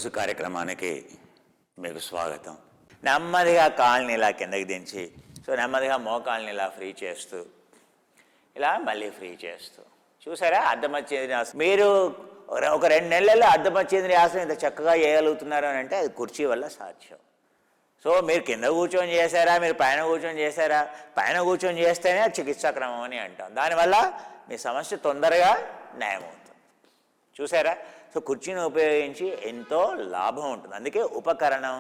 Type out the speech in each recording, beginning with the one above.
ఈరోజు కార్యక్రమానికి మీకు స్వాగతం. నెమ్మదిగా కాళ్ళని ఇలా కిందకి దించి, నెమ్మదిగా మోకాళ్ళని ఇలా ఫ్రీ చేస్తూ, ఇలా మళ్ళీ ఫ్రీ చేస్తూ, చూసారా అర్ధమచ్చేంద్రియాసనం. మీరు ఒక 2 నెలల్లో అర్ధమచ్చేంద్రియాసనం ఇంత చక్కగా చేయగలుగుతున్నారు అని అంటే అది కుర్చీ వల్ల సాధ్యం. మీరు కింద కూర్చొని చేశారా, మీరు పైన కూర్చొని చేశారా? పైన కూర్చొని చేస్తేనే చికిత్సా క్రమం అని అంటాం. దానివల్ల మీ సమస్య తొందరగా నయమవుతుంది. చూసారా? కుర్చీని ఉపయోగించి ఎంతో లాభం ఉంటుంది. అందుకే ఉపకరణం,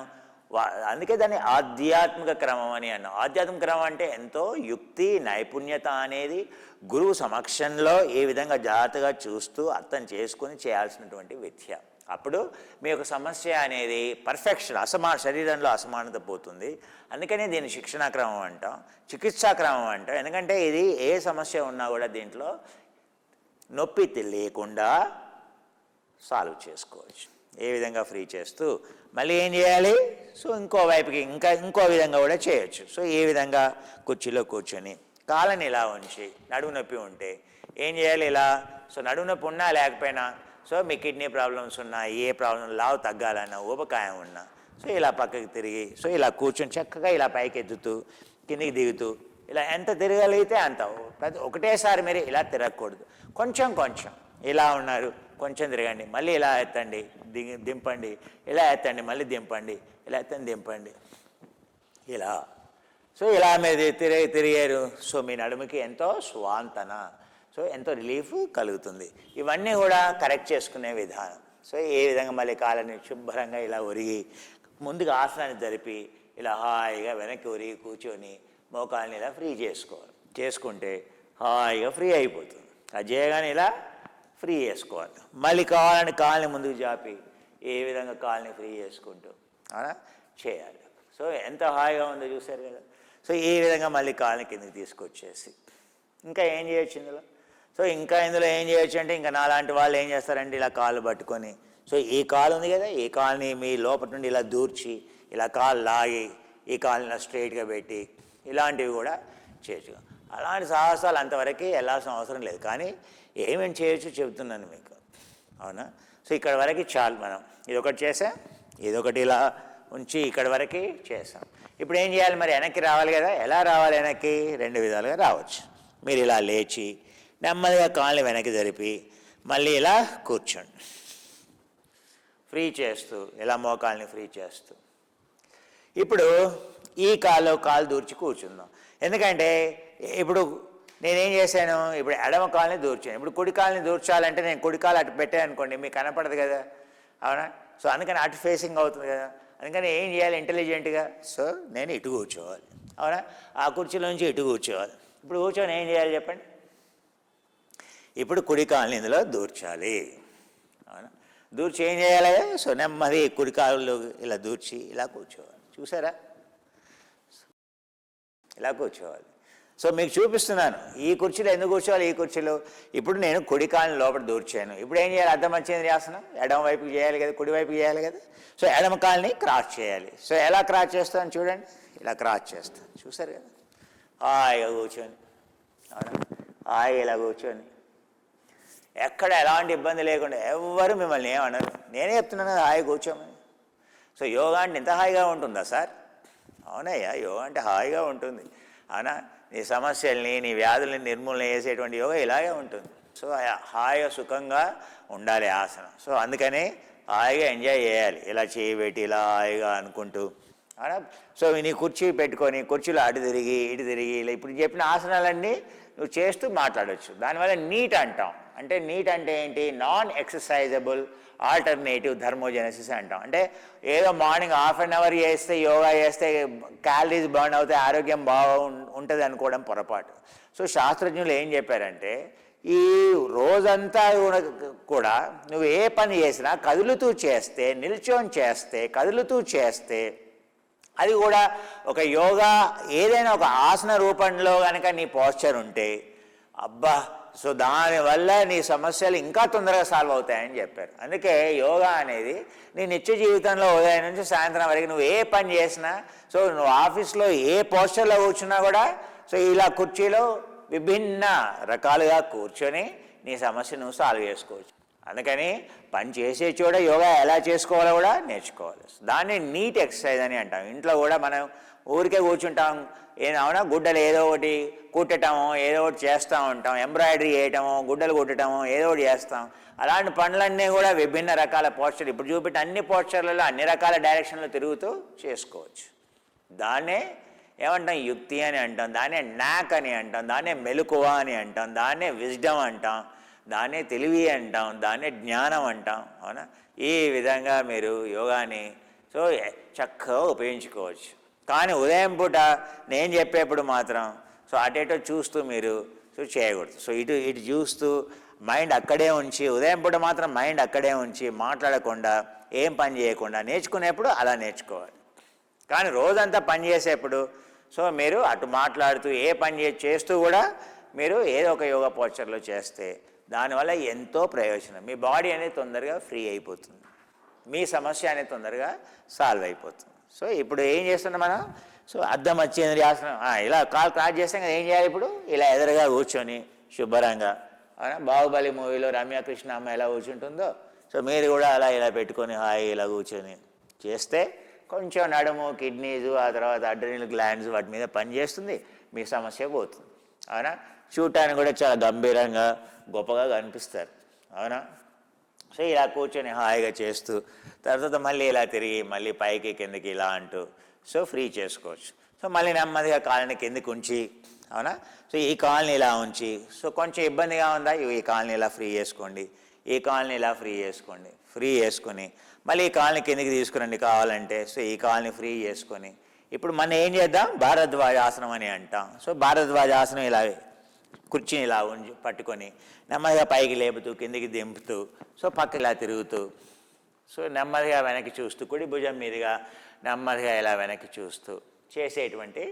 అందుకే దాన్ని ఆధ్యాత్మిక క్రమం అని అన్నాం. ఆధ్యాత్మిక క్రమం అంటే ఎంతో యుక్తి, నైపుణ్యత అనేది గురువు సమక్షంలో ఏ విధంగా జాగ్రత్తగా చూస్తూ అర్థం చేసుకుని చేయాల్సినటువంటి విద్య. అప్పుడు మీ యొక్క సమస్య అనేది పర్ఫెక్షన్, శరీరంలో అసమానత పోతుంది. అందుకని దీన్ని శిక్షణా క్రమం అంటాం, చికిత్సా క్రమం అంటాం. ఎందుకంటే ఇది ఏ సమస్య ఉన్నా కూడా దీంట్లో నొప్పి లేకుండా సాల్వ్ చేసుకోవచ్చు. ఏ విధంగా ఫ్రీ చేస్తూ మళ్ళీ ఏం చేయాలి? ఇంకో వైపుకి ఇంకో విధంగా కూడా చేయొచ్చు. ఏ విధంగా కుర్చీలో కూర్చొని కాళ్ళని ఇలా ఉంచి, నడుము నొప్పి ఉంటే ఏం చేయాలి? ఇలా నడుము నొప్పి ఉన్నా లేకపోయినా, మీ కిడ్నీ ప్రాబ్లమ్స్ ఉన్నా, ఏ ప్రాబ్లం లావు తగ్గాలన్నా, ఊబకాయం ఉన్నా, ఇలా పక్కకి తిరిగి ఇలా కూర్చొని చక్కగా ఇలా పైకి ఎత్తుతూ కిందికి దిగుతూ ఇలా ఎంత తిరగలిగితే అంత. ఒకటేసారి మీరు ఇలా తిరగకూడదు. కొంచెం కొంచెం ఇలా ఉన్నారు, కొంచెం తిరగండి, మళ్ళీ ఇలా ఎత్తండి, దింపండి, ఇలా ఎత్తండి, మళ్ళీ దింపండి, ఇలా ఎత్తండి, దింపండి, ఇలా. ఇలా మీరు తిరిగారు. మీ నడుముకి ఎంతో స్వాంతన, ఎంతో రిలీఫ్ కలుగుతుంది. ఇవన్నీ కూడా కరెక్ట్ చేసుకునే విధానం. ఏ విధంగా మళ్ళీ కాళ్ళని శుభ్రంగా ఇలా ఒరిగి ముందుగా ఆసనాన్ని జరిపి ఇలా హాయిగా వెనక్కి ఒరిగి కూర్చొని మోకాళ్ళని ఇలా ఫ్రీ చేసుకోవాలి. చేసుకుంటే హాయిగా ఫ్రీ అయిపోతుంది. అది చేయగానే ఇలా ఫ్రీ చేసుకోవాలి. మళ్ళీ కావాలని కాళ్ళని ముందుకు చాపి ఏ విధంగా కాళ్ళని ఫ్రీ చేసుకుంటూ చేయాలి. ఎంత హాయిగా ఉందో చూసారు కదా. ఈ విధంగా మళ్ళీ కాళ్ళని కిందకి తీసుకొచ్చేసి ఇంకా ఏం చేయొచ్చు ఇందులో? ఇందులో ఏం చేయొచ్చు అంటే, ఇంకా నాలాంటి వాళ్ళు ఏం చేస్తారంటే ఇలా కాళ్ళు పట్టుకొని, ఈ కాలు ఉంది కదా, ఈ కాలుని మీ లోపల నుండి ఇలా దూర్చి ఇలా కాళ్ళు లాగి ఈ కాళ్ళని ఇలా స్ట్రైట్గా పెట్టి ఇలాంటివి కూడా చేయొచ్చు. అలాంటి సాహసాలు అంతవరకు వెళ్ళాల్సిన అవసరం లేదు. కానీ ఏమేమి చేయొచ్చు చెబుతున్నాను మీకు, అవునా? ఇక్కడ వరకు చాలు. మనం ఇదొకటి చేసాం, ఇదొకటి ఇలా ఉంచి ఇక్కడ వరకు చేసాం. ఇప్పుడు ఏం చేయాలి? మరి వెనక్కి రావాలి కదా. ఎలా రావాలి వెనక్కి? 2 విధాలుగా రావచ్చు. మీరు ఇలా లేచి నెమ్మదిగా కాళ్ళని వెనక్కి జరిపి మళ్ళీ ఇలా కూర్చోండి, ఫ్రీ చేస్తూ ఇలా మోకాళ్ళని ఫ్రీ చేస్తూ. ఇప్పుడు ఈ కాలు దూర్చి కూర్చుందాం. ఎందుకంటే ఇప్పుడు నేనేం చేశాను, ఇప్పుడు ఎడమ కాళ్ళని దూర్చాను. ఇప్పుడు కుడి కాళ్ళని దూర్చాలంటే నేను కుడి కాలు అటు పెట్టాను అనుకోండి, మీకు కనపడదు కదా, అవునా? అందుకని అటు ఫేసింగ్ అవుతుంది కదా. అందుకని ఏం చేయాలి ఇంటెలిజెంట్గా? నేను ఇటు కూర్చోవాలి, అవునా? ఆ కుర్చీలోంచి ఇటు కూర్చోవాలి. ఇప్పుడు కూర్చొని ఏం చేయాలి చెప్పండి? ఇప్పుడు కుడి కాళ్ళని ఇందులో దూర్చాలి, అవునా? దూర్చి ఏం చేయాలి? నెమ్మది కుడి కాళ్ళు ఇలా దూర్చి ఇలా కూర్చోవాలి. చూసారా? ఇలా కూర్చోవాలి. మీకు చూపిస్తున్నాను ఈ కుర్చీలో ఎందుకు కూర్చోవాలి. ఈ కుర్చీలో ఇప్పుడు నేను కుడి కాళ్ళని లోపల దూర్చాను. ఇప్పుడు ఏం చేయాలి? అర్ధమచ్చేంద్రియాసనం ఎడమ వైపుకి చేయాలి కదా, కుడి వైపుకి చేయాలి కదా. ఎడమ కాళ్ళని క్రాస్ చేయాలి. ఎలా క్రాస్ చేస్తాను చూడండి, ఇలా క్రాస్ చేస్తాను. చూసారు కదా? హాయిగా కూర్చొని, అవునా? హాయిగా ఇలా కూర్చొని ఎక్కడ ఎలాంటి ఇబ్బంది లేకుండా, ఎవ్వరు మిమ్మల్ని ఏమన్నారు. నేనే చెప్తున్నాను కదా హాయిగా కూర్చోమని. యోగా అంటే ఇంత హాయిగా ఉంటుందా సార్? అవునయ్యా, యోగా అంటే హాయిగా ఉంటుంది, అవునా? నీ సమస్యల్ని, నీ వ్యాధుల్ని నిర్మూలన చేసేటువంటి యోగా ఇలాగే ఉంటుంది. హాయిగా సుఖంగా ఉండాలి ఆసనం. అందుకని హాయిగా ఎంజాయ్ చేయాలి. ఇలా చేయబెట్టి ఇలా హాయిగా అనుకుంటూ, అవునా? నీ కుర్చీ పెట్టుకొని కుర్చీలో అటు తిరిగి ఇటు తిరిగి ఇలా ఇప్పుడు చెప్పిన ఆసనాలన్నీ నువ్వు చేస్తూ మాట్లాడవచ్చు. దానివల్ల నీట్ అంటాం. అంటే నీట్ అంటే ఏంటి? నాన్ ఎక్సర్సైజబుల్ ఆల్టర్నేటివ్ థర్మోజెనసిస్ అంటాం. అంటే ఏదో మార్నింగ్ ½ అన్ అవర్ చేస్తే, యోగా చేస్తే క్యాలరీస్ బర్న్ అవుతాయి, ఆరోగ్యం ఉంటుంది అనుకోవడం పొరపాటు. శాస్త్రజ్ఞులు ఏం చెప్పారంటే, ఈ రోజంతా కూడా నువ్వు ఏ పని చేసినా కదులుతూ చేస్తే, నిల్చొని చేస్తే, కదులుతూ చేస్తే, అది కూడా ఒక యోగా ఏదైనా ఒక ఆసన రూపంలో కనుక నీ పోస్చర్ ఉంటే, అబ్బా, దానివల్ల నీ సమస్యలు ఇంకా తొందరగా సాల్వ్ అవుతాయని చెప్పారు. అందుకే యోగా అనేది నీ నిత్య జీవితంలో ఉదయం నుంచి సాయంత్రం వరకు నువ్వు ఏ పని చేసినా, నువ్వు ఆఫీస్లో ఏ పోస్చర్లో కూర్చున్నా కూడా ఇలా కుర్చీలో విభిన్న రకాలుగా కూర్చొని నీ సమస్య నువ్వు సాల్వ్ చేసుకోవచ్చు. అందుకని పని చేసే చోట యోగా ఎలా చేసుకోవాలో కూడా నేర్చుకోవాలి. దాన్ని నీట్ ఎక్సర్సైజ్ అని అంటాం. ఇంట్లో కూడా మనం ఊరికే కూర్చుంటాం, అవునా, గుడ్డలు ఏదో ఒకటి కుట్టటమో ఏదో ఒకటి చేస్తూ ఉంటాం, ఎంబ్రాయిడరీ చేయటమో గుడ్డలు కుట్టటమో ఏదో ఒకటి చేస్తాం. అలాంటి పనులన్నీ కూడా విభిన్న రకాల పోస్చర్, ఇప్పుడు చూపెట్టి అన్ని పోస్చర్లలో అన్ని రకాల డైరెక్షన్లో తిరుగుతూ చేసుకోవచ్చు. దాన్నే ఏమంటాం, యుక్తి అని అంటాం, దాన్నే నాక్ అని అంటాం, దాన్నే మెలకువ అని అంటాం, దాన్నే విజ్డమ్ అంటాం, దాన్నే తెలివి అంటాం, దాన్నే జ్ఞానం అంటాం. అవునా, ఈ విధంగా మీరు యోగాని చక్కగా ఉపయోగించుకోవచ్చు. కానీ ఉదయం పూట నేను చెప్పేప్పుడు మాత్రం అటేటో చూస్తూ మీరు చేయకూడదు. ఇటు ఇటు చూస్తూ మైండ్ అక్కడే ఉంచి, ఉదయం పూట మాత్రం మైండ్ అక్కడే ఉంచి మాట్లాడకుండా ఏం పని చేయకుండా నేర్చుకునేప్పుడు అలా నేర్చుకోవాలి. కానీ రోజంతా పని చేసేప్పుడు మీరు అటు మాట్లాడుతూ ఏ పని చేస్తూ కూడా మీరు ఏదో ఒక యోగా పోస్చర్లో చేస్తే దానివల్ల ఎంతో ప్రయోజనం. మీ బాడీ అనేది తొందరగా ఫ్రీ అయిపోతుంది, మీ సమస్య అనేది తొందరగా సాల్వ్ అయిపోతుంది. ఇప్పుడు ఏం చేస్తున్నాం మనం, అద్దం వచ్చేంద్రియ ఆసనం, ఇలా కాలు క్రాస్ చేస్తాం కదా, ఏం చేయాలి ఇప్పుడు, ఇలా ఎదురుగా కూర్చొని శుభ్రంగా, బాహుబలి మూవీలో రమ్యకృష్ణ అమ్మ ఎలా కూర్చుంటుందో మీరు కూడా అలా ఇలా పెట్టుకొని హాయి ఇలా కూర్చొని చేస్తే కొంచెం నడుము, కిడ్నీస్, ఆ తర్వాత అడ్రినల్ గ్లాండ్స్ వాటి మీద పనిచేస్తుంది, మీ సమస్య పోతుంది. అవునా, చూడటానికి కూడా చాలా గంభీరంగా గొప్పగా కనిపిస్తారు. అవునా, ఇలా కూర్చొని హాయిగా చేస్తూ తర్వాత మళ్ళీ ఇలా తిరిగి మళ్ళీ పైకి కిందకి ఇలా అంటూ ఫ్రీ చేసుకోవచ్చు. మళ్ళీ నెమ్మదిగా కాళ్ళని కిందకి ఉంచి, అవునా, ఈ కాళ్ళని ఇలా ఉంచి, కొంచెం ఇబ్బందిగా ఉందా, ఈ కాళ్ళని ఇలా ఫ్రీ చేసుకోండి, ఈ కాళ్ళని ఇలా ఫ్రీ చేసుకోండి, ఫ్రీ చేసుకొని మళ్ళీ ఈ కాళ్ళని కిందకి తీసుకురండి కావాలంటే. ఈ కాళ్ళని ఫ్రీ చేసుకొని ఇప్పుడు మనం ఏం చేద్దాం, భారద్వాజాసనం అని అంటాం. భారద్వాజాసనం ఇలా కుర్చీని ఇలా ఉంచి పట్టుకొని నెమ్మదిగా పైకి లేపుతూ కిందికి దింపుతూ పక్కకి ఇలా తిరుగుతూ నెమ్మదిగా వెనక్కి చూస్తూ కుడి భుజం మీదుగా నెమ్మదిగా ఇలా వెనక్కి చూస్తూ చేసేటువంటి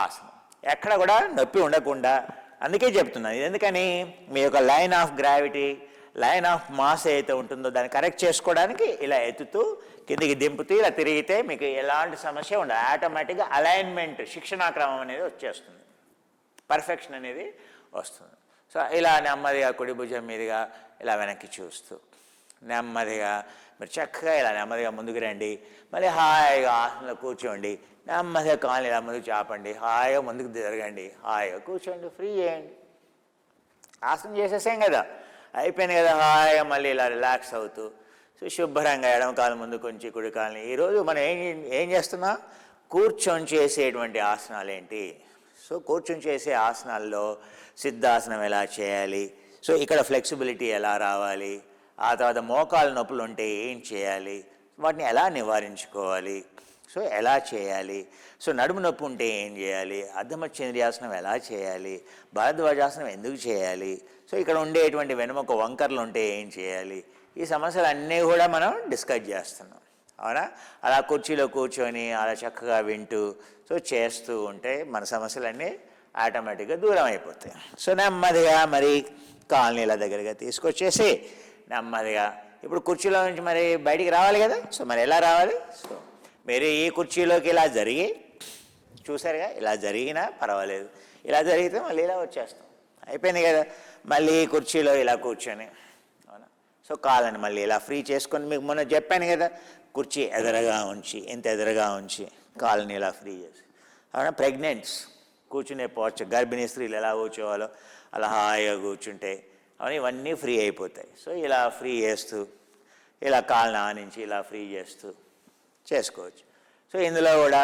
ఆసనం. ఎక్కడ కూడా నొప్పి ఉండకుండా. అందుకే చెప్తున్నాను ఇది. ఎందుకని, మీ యొక్క line of gravity, line of mass ఏదైతే ఉంటుందో దాన్ని కరెక్ట్ చేసుకోవడానికి ఇలా ఎత్తుతూ కిందికి దింపుతూ ఇలా తిరిగితే మీకు ఎలాంటి సమస్య ఉండదు. ఆటోమేటిక్గా అలైన్మెంట్, శిక్షణాక్రమం అనేది వచ్చేస్తుంది, పర్ఫెక్షన్ అనేది వస్తుంది. ఇలా నెమ్మదిగా కుడి భుజం మీదుగా ఇలా వెనక్కి చూస్తూ నెమ్మదిగా మీరు చక్కగా ఇలా నెమ్మదిగా ముందుకు రండి. మళ్ళీ హాయిగా ఆసనంలో కూర్చోండి, నెమ్మదిగా కాళ్ళు ఇలా ముందుకు చాపండి, హాయిగా ముందుకు తిరగండి, హాయిగా కూర్చోండి, ఫ్రీ చేయండి. ఆసనం చేసేసాం కదా, అయిపోయింది కదా, హాయిగా మళ్ళీ ఇలా రిలాక్స్ అవుతూ శుభ్రంగా ఎడమ కాలు ముందు కొంచెం కుడి కాలని. ఈరోజు మనం ఏం చేస్తున్నాం, కూర్చొని చేసేటువంటి ఆసనాలు ఏంటి. కూర్చొని చేసే ఆసనాల్లో సిద్ధాసనం ఎలా చేయాలి, ఇక్కడ ఫ్లెక్సిబిలిటీ ఎలా రావాలి, ఆ తర్వాత మోకాలు నొప్పులు ఉంటే ఏం చేయాలి, వాటిని ఎలా నివారించుకోవాలి, ఎలా చేయాలి, నడుము నొప్పి ఉంటే ఏం చేయాలి, అర్ధమచ్చేంద్రియాసనం ఎలా చేయాలి, భారద్వాజాసనం ఎందుకు చేయాలి, ఇక్కడ ఉండేటువంటి వెనుమక వంకర్లు ఉంటే ఏం చేయాలి, ఈ సమస్యలు అన్నీ కూడా మనం డిస్కస్ చేస్తున్నాం. అవునా, అలా కుర్చీలో కూర్చొని అలా చక్కగా వింటూ చేస్తూ ఉంటే మన సమస్యలన్నీ ఆటోమేటిక్గా దూరం అయిపోతాయి. నెమ్మదిగా మరి కాళ్ళని ఇలా దగ్గరగా తీసుకొచ్చేసి నెమ్మదిగా ఇప్పుడు కుర్చీలో నుంచి మరి బయటికి రావాలి కదా. మరి ఎలా రావాలి, మీరు ఈ కుర్చీలోకి ఇలా జరిగి చూసారుగా, ఇలా జరిగినా పర్వాలేదు, ఇలా జరిగితే మళ్ళీ ఇలా వచ్చేస్తాం, అయిపోయింది కదా. మళ్ళీ కుర్చీలో ఇలా కూర్చొని, అవునా, కాళ్ళని మళ్ళీ ఇలా ఫ్రీ చేసుకొని, మీకు మొన్న చెప్పాను కదా, కుర్చీ ఎదురుగా ఉంచి, ఇంత ఎదురుగా ఉంచి కాళ్ళని ఇలా ఫ్రీ చేసి, అవునా, ప్రెగ్నెంట్స్ కూర్చునే పోవచ్చు, గర్భిణీ స్త్రీలు ఎలా కూర్చోవాలో అలా హాయిగా కూర్చుంటే అవును ఇవన్నీ ఫ్రీ అయిపోతాయి. ఇలా ఫ్రీ చేస్తూ ఇలా కాళ్ళని ఆనించి ఇలా ఫ్రీ చేస్తూ చేసుకోవచ్చు. ఇందులో కూడా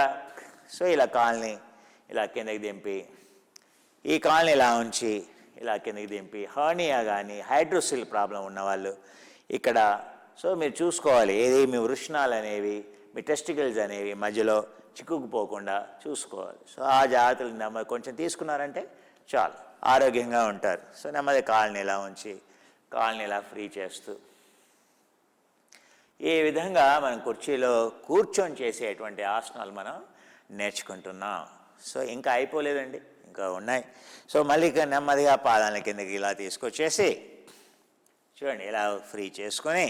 ఇలా కాళ్ళని ఇలా కిందకి దింపి, ఈ కాళ్ళని ఇలా ఉంచి ఇలా కిందకి దింపి, హర్నియా కానీ హైడ్రోసిల్ ప్రాబ్లం ఉన్నవాళ్ళు ఇక్కడ మీరు చూసుకోవాలి, ఏది మీ వృషణాలు అనేవి, మీ టెస్టికల్స్ అనేవి మధ్యలో చిక్కుకుపోకుండా చూసుకోవాలి. ఆ జాగ్రత్తలు కొంచెం తీసుకున్నారంటే చాలు, ఆరోగ్యంగా ఉంటారు. నెమ్మది కాళ్ళని ఇలా ఉంచి కాళ్ళని ఇలా ఫ్రీ చేస్తూ ఈ విధంగా మనం కుర్చీలో కూర్చొని చేసేటువంటి ఆసనాలు మనం నేర్చుకుంటున్నాం. ఇంకా అయిపోలేదండి, ఇంకా ఉన్నాయి. మళ్ళీ నెమ్మదిగా పాదాల కిందకి ఇలా తీసుకొచ్చేసి చూడండి ఇలా ఫ్రీ చేసుకొని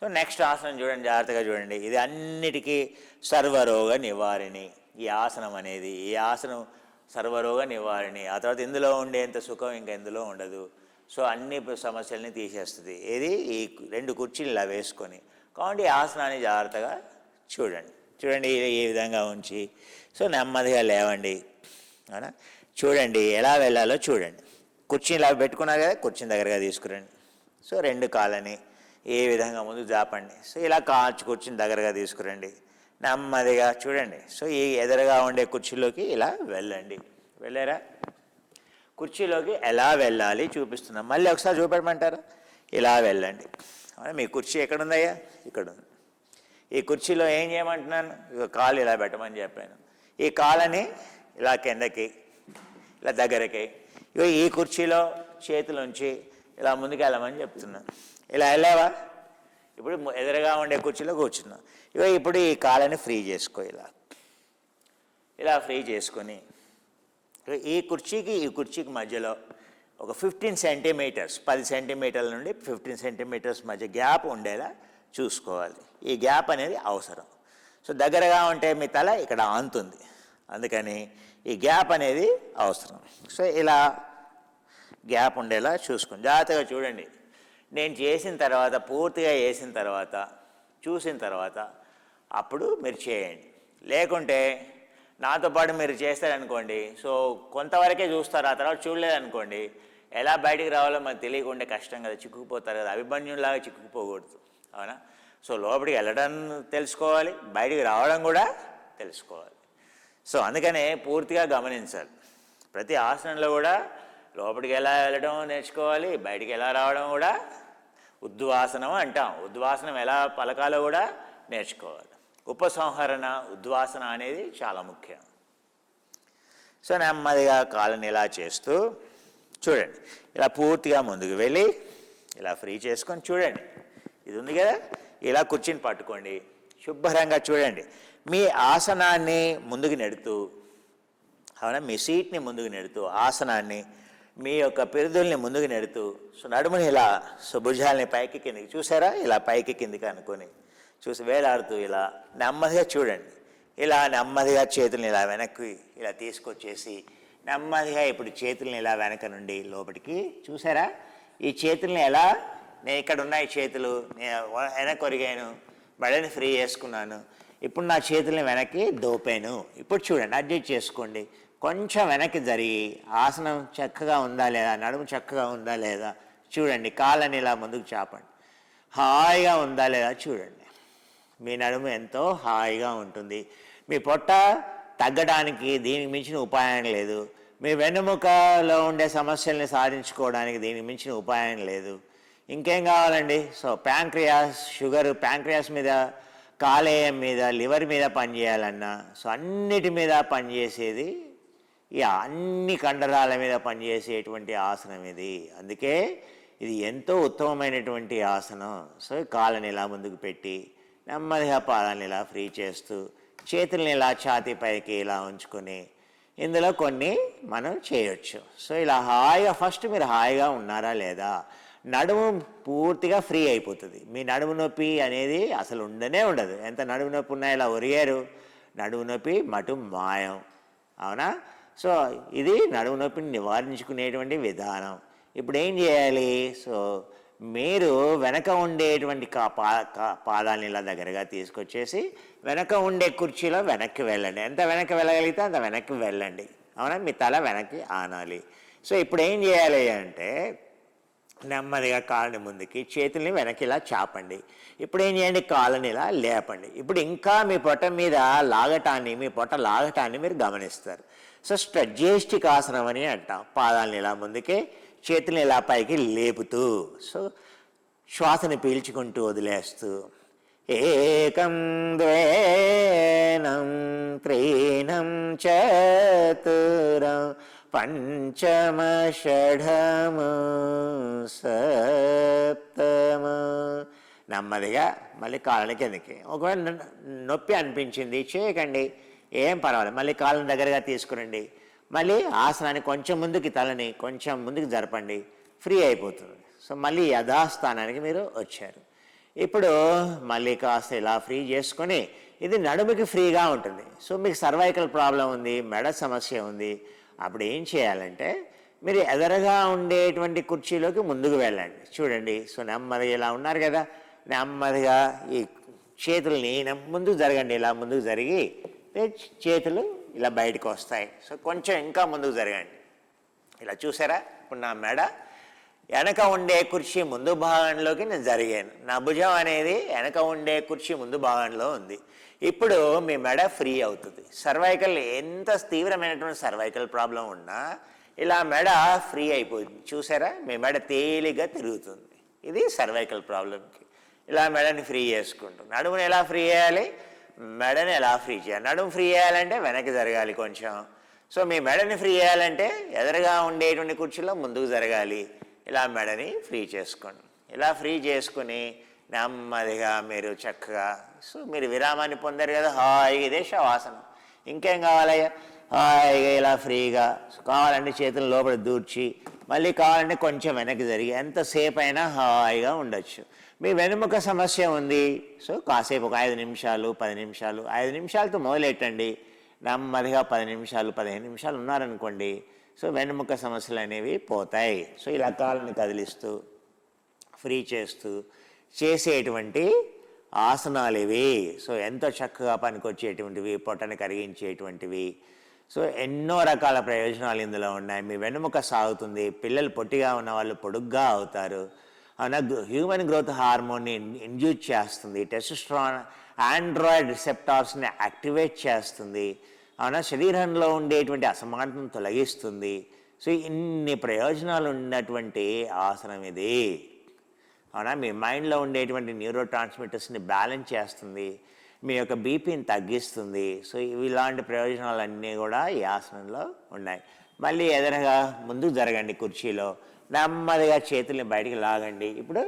నెక్స్ట్ ఆసనం చూడండి, జాగ్రత్తగా చూడండి. ఇది అన్నిటికీ సర్వరోగ నివారిణి ఈ ఆసనం అనేది. ఈ ఆసనం సర్వరోగ నివారిణి. ఆ తర్వాత ఇందులో ఉండేంత సుఖం ఇంకా ఇందులో ఉండదు. సో అన్ని సమస్యల్ని తీసేస్తుంది. ఏది ఈ 2 కుర్చీలు ఇలా వేసుకొని కాబట్టి ఈ ఆసనాన్ని జాగ్రత్తగా చూడండి. చూడండి ఈ విధంగా ఉంచి సో నెమ్మదిగా లేవండి. అవునా, చూడండి ఎలా వెళ్ళాలో చూడండి. కుర్చీని ఇలా పెట్టుకున్నారు కదా, కుర్చీని దగ్గరగా తీసుకురండి. సో 2 కాళ్ళని ఏ విధంగా ముందు జాపండి. సో ఇలా కూర్చుని దగ్గరగా తీసుకురండి. నెమ్మదిగా చూడండి. సో ఈ ఎదురుగా ఉండే కుర్చీలోకి ఇలా వెళ్ళండి. వెళ్ళారా? కుర్చీలోకి ఎలా వెళ్ళాలి చూపిస్తున్నాం. మళ్ళీ ఒకసారి చూపెట్టమంటారా? ఇలా వెళ్ళండి. మీ కుర్చీ ఎక్కడుందయ్యా? ఇక్కడ ఉంది. ఈ కుర్చీలో ఏం చేయమంటున్నాను? ఇక కాలు ఇలా పెట్టమని చెప్పాను. ఈ కాళ్ళని ఇలా కిందకి ఇలా దగ్గరకి, ఇక ఈ కుర్చీలో చేతులుంచి ఇలా ముందుకు వెళ్ళమని చెప్తున్నాను. ఇలా వెళ్ళావా? ఇప్పుడు ఎదురుగా ఉండే కుర్చీలో కూర్చున్నాం. ఇక ఇప్పుడు ఈ కాళ్ళని ఫ్రీ చేసుకో. ఇలా ఫ్రీ చేసుకొని ఈ కుర్చీకి మధ్యలో ఒక 15 సెంటీమీటర్స్ 10 సెంటీమీటర్ల నుండి 15 సెంటీమీటర్స్ మధ్య గ్యాప్ ఉండేలా చూసుకోవాలి. ఈ గ్యాప్ అనేది అవసరం. సో దగ్గరగా ఉంటే మీ తల ఇక్కడ ఆంతుంది, అందుకని ఈ గ్యాప్ అనేది అవసరం. సో ఇలా గ్యాప్ ఉండేలా చూసుకోండి. జాగ్రత్తగా చూడండి. నేను చేసిన తర్వాత పూర్తిగా వేసిన తర్వాత చూసిన తర్వాత అప్పుడు మీరు చేయండి. లేకుంటే నాతో పాటు మీరు చేస్తారనుకోండి, సో కొంతవరకే చూస్తారు, ఆ తర్వాత చూడలేదనుకోండి, ఎలా బయటికి రావాలో మనకు తెలియకుండా కష్టం కదా, చిక్కుకుపోతారు కదా. అభిమన్యులాగా చిక్కుకుపోకూడదు. అవునా? సో లోపలికి వెళ్ళడం తెలుసుకోవాలి, బయటికి రావడం కూడా తెలుసుకోవాలి. సో అందుకనే పూర్తిగా గమనించాలి. ప్రతి ఆసనంలో కూడా లోపలికి ఎలా వెళ్ళడం నేర్చుకోవాలి, బయటికి ఎలా రావడం కూడా ఉద్వాసనం అంటాం. ఉద్వాసనం ఎలా పలకాలో కూడా నేర్చుకోవాలి. ఉపసంహరణ ఉద్వాసన అనేది చాలా ముఖ్యం. సో నెమ్మదిగా కాళ్ళని ఇలా చేస్తూ చూడండి. ఇలా పూర్తిగా ముందుకు వెళ్ళి ఇలా ఫ్రీ చేసుకొని చూడండి. ఇది ఉంది కదా, ఇలా కుర్చీని పట్టుకోండి. శుభ్రంగా చూడండి. మీ ఆసనాన్ని ముందుకు నెడుతూ, అవునా, మీ సీట్ని ముందుకు నెడుతూ, ఆసనాన్ని మీ యొక్క పిరుదుల్ని ముందుకు నెడుతూ, సో నడుముని ఇలా భుజాలని పైకి కిందికి చూసారా, ఇలా పైకి కిందికి అనుకొని చూసి వేలాడుతూ ఇలా నెమ్మదిగా చూడండి. ఇలా నెమ్మదిగా చేతుల్ని ఇలా వెనక్కి ఇలా తీసుకొచ్చేసి నెమ్మదిగా ఇప్పుడు చేతుల్ని ఇలా వెనక నుండి లోపలికి చూసారా. ఈ చేతుల్ని ఎలా, నేను ఇక్కడ ఉన్న ఈ చేతులు నేను వెనక్కి ఒరిగాను, బడని ఫ్రీ చేసుకున్నాను. ఇప్పుడు నా చేతుల్ని వెనక్కి దోపాను. ఇప్పుడు చూడండి, అడ్జస్ట్ చేసుకోండి. కొంచెం వెనక్కి జరిగి ఆసనం చక్కగా ఉందా లేదా, నడుము చక్కగా ఉందా లేదా చూడండి. కాళ్ళని ఇలా ముందుకు చాపండి. హాయిగా ఉందా లేదా చూడండి. మీ నడుము ఎంతో హాయిగా ఉంటుంది. మీ పొట్ట తగ్గడానికి దీనికి మించిన ఉపాయం లేదు. మీ వెన్నుముకలో ఉండే సమస్యల్ని సాధించుకోవడానికి దీనికి మించిన ఉపాయం లేదు. ఇంకేం కావాలండి? సో ప్యాంక్రియాస్, షుగర్, ప్యాంక్రియాస్ మీద, కాలేయం మీద, లివర్ మీద పనిచేయాలన్నా, సో అన్నిటి మీద పనిచేసేది, అన్ని కండరాల మీద పనిచేసేటువంటి ఆసనం ఇది. అందుకే ఇది ఎంతో ఉత్తమమైనటువంటి ఆసనం. సో కాళ్ళని ఇలా ముందుకు పెట్టి నెమ్మదిగా పాదాలను ఇలా ఫ్రీ చేస్తూ చేతుల్ని ఇలా ఛాతీ పైకి ఇలా ఉంచుకొని ఇందులో కొన్ని మనం చేయొచ్చు. సో ఇలా హాయిగా ఫస్ట్ మీరు హాయిగా ఉన్నారా లేదా, నడుము పూర్తిగా ఫ్రీ అయిపోతుంది. మీ నడుము నొప్పి అనేది అసలు ఉండనే ఉండదు. ఎంత నడుము నొప్పి ఉన్నా ఇలా ఒరిగారు, నడుము నొప్పి మటు మాయం. అవునా? సో ఇది నడుము నొప్పిని నివారించుకునేటువంటి విధానం. ఇప్పుడు ఏం చేయాలి? సో మీరు వెనక ఉండేటువంటి పాదాలని ఇలా దగ్గరగా తీసుకొచ్చేసి వెనక ఉండే కుర్చీలో వెనక్కి వెళ్ళండి. ఎంత వెనక్కి వెళ్ళగలిగితే అంత వెనక్కి వెళ్ళండి. అవునా? మీ తల వెనక్కి ఆనాలి. సో ఇప్పుడు ఏం చేయాలి అంటే నెమ్మదిగా కాళ్ళని ముందుకి, చేతుల్ని వెనక్కి ఇలా చాపండి. ఇప్పుడు ఏం చేయండి? కాళ్ళని ఇలా లేపండి. ఇప్పుడు ఇంకా మీ పొట్ట మీద లాగటాన్ని, మీ పొట్ట లాగటాన్ని మీరు గమనిస్తారు. సో స్ట్రెడ్జేస్టిక్ ఆసనం అని అంటాం. పాదాలని ఇలా ముందుకే, చేతుల్ని ఇలా పైకి లేపుతూ, సో శ్వాసని పీల్చుకుంటూ వదిలేస్తూ ఏకం ద్వేనం త్రీణం చతురం పంచమ షఢము సప్తమ. నెమ్మదిగా మళ్ళీ కాళ్ళని కిందకి. ఒకవేళ నొప్పి అనిపించింది చేయకండి, ఏం పర్వాలేదు. మళ్ళీ కాళ్ళని దగ్గరగా తీసుకురండి. మళ్ళీ ఆసనాన్ని కొంచెం ముందుకి, తలని కొంచెం ముందుకు జరపండి, ఫ్రీ అయిపోతుంది. సో మళ్ళీ యథాస్థానానికి మీరు వచ్చారు. ఇప్పుడు మళ్ళీ కాస్త ఇలా ఫ్రీ చేసుకొని, ఇది నడుముకి ఫ్రీగా ఉంటుంది. సో మీకు సర్వైకల్ ప్రాబ్లం ఉంది, మెడ సమస్య ఉంది, అప్పుడు ఏం చేయాలంటే మీరు ఎదరగా ఉండేటువంటి కుర్చీలోకి ముందుకు వెళ్ళండి. చూడండి. సో నెమ్మదిగా ఇలా ఉన్నారు కదా, నెమ్మదిగా ఈ చేతుల్ని ముందుకు జరగండి. ఇలా ముందుకు జరిగి చేతులు ఇలా బయటకు వస్తాయి. సో కొంచెం ఇంకా ముందుకు జరగండి. ఇలా చూసారా? ఇప్పుడు నా మెడ వెనక ఉండే కుర్చీ ముందు భాగంలోకి నేను జరిగాను. నా భుజం అనేది వెనక ఉండే కుర్చీ ముందు భాగంలో ఉంది. ఇప్పుడు మీ మెడ ఫ్రీ అవుతుంది. సర్వైకల్ ఎంత తీవ్రమైనటువంటి సర్వైకల్ ప్రాబ్లం ఉన్నా ఇలా మెడ ఫ్రీ అయిపోతుంది. చూసారా? మీ మెడ తేలిగ్గా తిరుగుతుంది. ఇది సర్వైకల్ ప్రాబ్లంకి. ఇలా మెడని ఫ్రీ చేసుకుంటాం. నడుముని ఎలా ఫ్రీ చేయాలి? మెడని ఎలా ఫ్రీ చేయాలి? నడుము ఫ్రీ చేయాలంటే వెనక్కి జరగాలి కొంచెం. సో మీ మెడని ఫ్రీ చేయాలంటే ఎదురుగా ఉండేటువంటి కుర్చీలో ముందుకు జరగాలి. ఇలా మెడని ఫ్రీ చేసుకోండి. ఇలా ఫ్రీ చేసుకుని నెమ్మదిగా మీరు చక్కగా మీరు విరామాన్ని పొందారు కదా, హాయిగా ఇదే శవాసనం. ఇంకేం కావాలయ్యా? హాయిగా ఇలా ఫ్రీగా కావాలంటే చేతులు లోపల దూర్చి మళ్ళీ కావాలంటే కొంచెం వెనక్కి జరిగి ఎంతసేపు అయినా హాయిగా ఉండొచ్చు. మీ వెనుముక సమస్య ఉంది, సో కాసేపు ఒక 5 నిమిషాలు 10 నిమిషాలు 5 నిమిషాలతో మొదలెట్టండి. నెమ్మదిగా 10 నిమిషాలు 15 నిమిషాలు ఉన్నారనుకోండి, సో వెనుముక సమస్యలు అనేవి పోతాయి. సో ఇలా కాళ్ళని కదిలిస్తూ ఫ్రీ చేస్తూ చేసేటువంటి ఆసనాలు ఇవి. సో ఎంతో చక్కగా పనికొచ్చేటువంటివి, పొట్టని కరిగించేటువంటివి. సో ఎన్నో రకాల ప్రయోజనాలు ఇందులో ఉన్నాయి. మీ వెనుముక సాగుతుంది, పిల్లలు పొట్టిగా ఉన్న వాళ్ళు పొడుగ్గా అవుతారు. అవునా? హ్యూమన్ గ్రోత్ హార్మోన్ని ఇండ్యూస్ చేస్తుంది. టెస్టోస్టెరాన్ ఆండ్రాయిడ్ రిసెప్టార్స్ని యాక్టివేట్ చేస్తుంది. అవునా? శరీరంలో ఉండేటువంటి అసమానతను తొలగిస్తుంది. సో ఇన్ని ప్రయోజనాలు ఉన్నటువంటి ఆసనం ఇది. అవునా? మీ మైండ్లో ఉండేటువంటి న్యూరో ట్రాన్స్మిటర్స్ని బ్యాలెన్స్ చేస్తుంది, మీ యొక్క బీపీని తగ్గిస్తుంది. సో ఇలాంటి ప్రయోజనాలన్నీ కూడా ఈ ఆసనంలో ఉన్నాయి. మళ్ళీ ఎదురుగా ముందుకు జరగండి కుర్చీలో, నెమ్మదిగా చేతుల్ని బయటికి లాగండి. ఇప్పుడు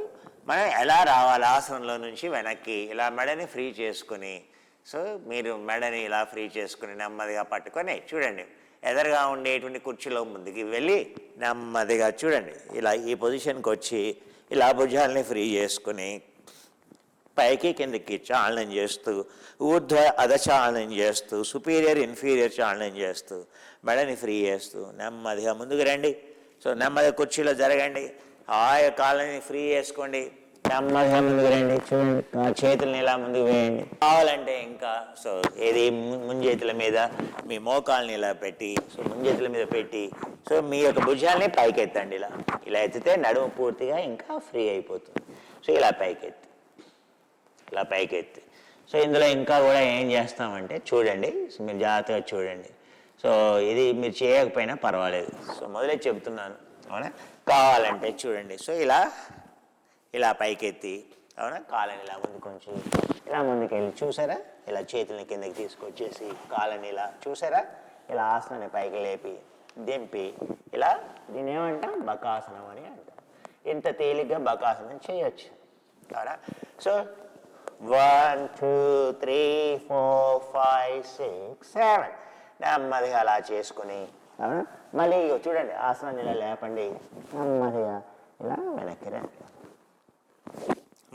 మనం ఎలా రావాలి ఆసనంలో నుంచి వెనక్కి? ఇలా మెడని ఫ్రీ చేసుకుని, సో మీరు మెడని ఇలా ఫ్రీ చేసుకుని నెమ్మదిగా పట్టుకొని చూడండి, ఎదురుగా ఉండేటువంటి కుర్చీలో ముందుకి వెళ్ళి నెమ్మదిగా చూడండి ఇలా ఈ పొజిషన్కి వచ్చి ఇలా భుజాలని ఫ్రీ చేసుకుని పైకి కిందకి చాలనం చేస్తూ ఊర్ధ్వ అధచాలనం చేస్తూ సుపీరియర్ ఇన్ఫీరియర్ చాలనం చేస్తూ మెడని ఫ్రీ చేస్తూ నెమ్మదిగా ముందుకు రండి. సో నెమ్మదిగా కుర్చీలో జరగండి, హాయిగా కాళ్ళని ఫ్రీ చేసుకోండి, నెమ్మదిగా ముందుకు రండి. చూడండి, చేతుల్ని ఇలా ముందుకు వేయండి. కావాలంటే ఇంకా సో ఏది ముంజేతుల మీద మీ మోకాల్ని ఇలా పెట్టి, సో ముంజేతుల మీద పెట్టి సో మీ యొక్క భుజాల్ని పైకెత్తండి. ఇలా ఇలా ఎత్తితే నడుము పూర్తిగా ఇంకా ఫ్రీ అయిపోతుంది. సో ఇలా పైకెత్తి ఇలా పైకెత్తి సో ఇందులో ఇంకా కూడా ఏం చేస్తామంటే చూడండి, మీరు జాగ్రత్తగా చూడండి. సో ఇది మీరు చేయకపోయినా పర్వాలేదు. సో మొదలే చెబుతున్నాను. అవునా? కావాలంటే చూడండి, సో ఇలా ఇలా పైకెత్తి, అవునా, కాళ్ళని ఇలా ముందు కొంచెం ఇలా ముందుకెళ్ళి చూసారా, ఇలా చేతుల్ని కిందకి తీసుకొచ్చేసి కాళ్ళని ఇలా చూసారా, ఇలా ఆసనాన్ని పైకి లేపి దింపి ఇలా దీన్ని ఏమంటాం? బకాసనం అని అంటాం. ఇంత తేలిగ్గా బకాసనం చేయొచ్చు. అవునా? సో 1 2 3 4 5 6 7 నెమ్మదిగా అలా చేసుకుని, అవునా, మళ్ళీ చూడండి ఆసనాన్ని ఇలా లేపండి, నెమ్మదిగా ఇలా వెనక్కి రండి.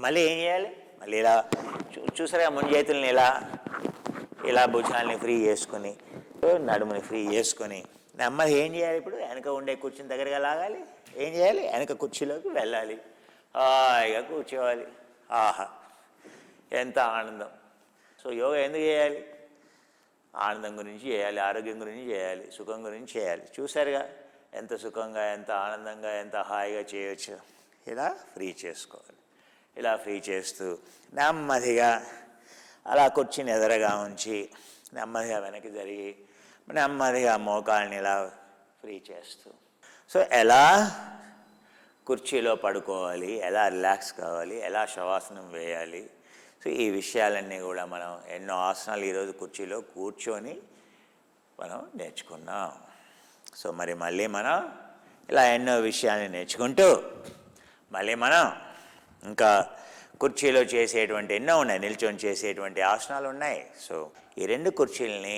మళ్ళీ ఏం చేయాలి? మళ్ళీ ఇలా చూసారా, ముందు చేతుల్ని ఇలా ఇలా భుజాలని ఫ్రీ చేసుకొని నడుముని ఫ్రీ చేసుకొని నెమ్మది ఏం చేయాలి? ఇప్పుడు వెనక ఉండే కుర్చీని దగ్గరగా లాగాలి. ఏం చేయాలి? వెనక కుర్చీలోకి వెళ్ళాలి, హాయిగా కూర్చోవాలి. ఆహా, ఎంత ఆనందం! సో యోగా ఎందుకు చేయాలి? ఆనందం గురించి చేయాలి, ఆరోగ్యం గురించి చేయాలి, సుఖం గురించి చేయాలి. చూసారుగా ఎంత సుఖంగా, ఎంత ఆనందంగా, ఎంత హాయిగా చేయొచ్చు. ఇలా ఫ్రీ చేసుకోవాలి. ఇలా ఫ్రీ చేస్తూ నెమ్మదిగా అలా కుర్చీని ఎదురుగా ఉంచి నెమ్మదిగా వెనక్కి జరిగి నెమ్మదిగా మోకాళ్ళని ఇలా ఫ్రీ చేస్తూ సో ఎలా కుర్చీలో పడుకోవాలి, ఎలా రిలాక్స్ కావాలి, ఎలా శవాసనం వేయాలి, సో ఈ విషయాలన్నీ కూడా మనం ఎన్నో ఆసనాలు ఈరోజు కుర్చీలో కూర్చొని మనం నేర్చుకున్నాం. సో మరి మళ్ళీ మనం ఇలా ఎన్నో విషయాన్ని నేర్చుకుంటూ మళ్ళీ మనం ఇంకా కుర్చీలో చేసేటువంటి ఎన్నో ఉన్నాయి, నిల్చొని చేసేటువంటి ఆసనాలు ఉన్నాయి. సో ఈ 2 కుర్చీలని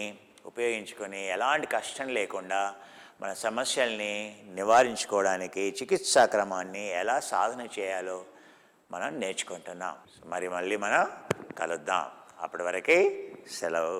ఉపయోగించుకొని ఎలాంటి కష్టం లేకుండా మన సమస్యల్ని నివారించుకోవడానికి చికిత్సా క్రమాన్ని ఎలా సాధన చేయాలో మనం నేర్చుకుంటున్నాం. మరి మళ్ళీ మనం కలుద్దాం. అప్పటి వరకే సెలవు.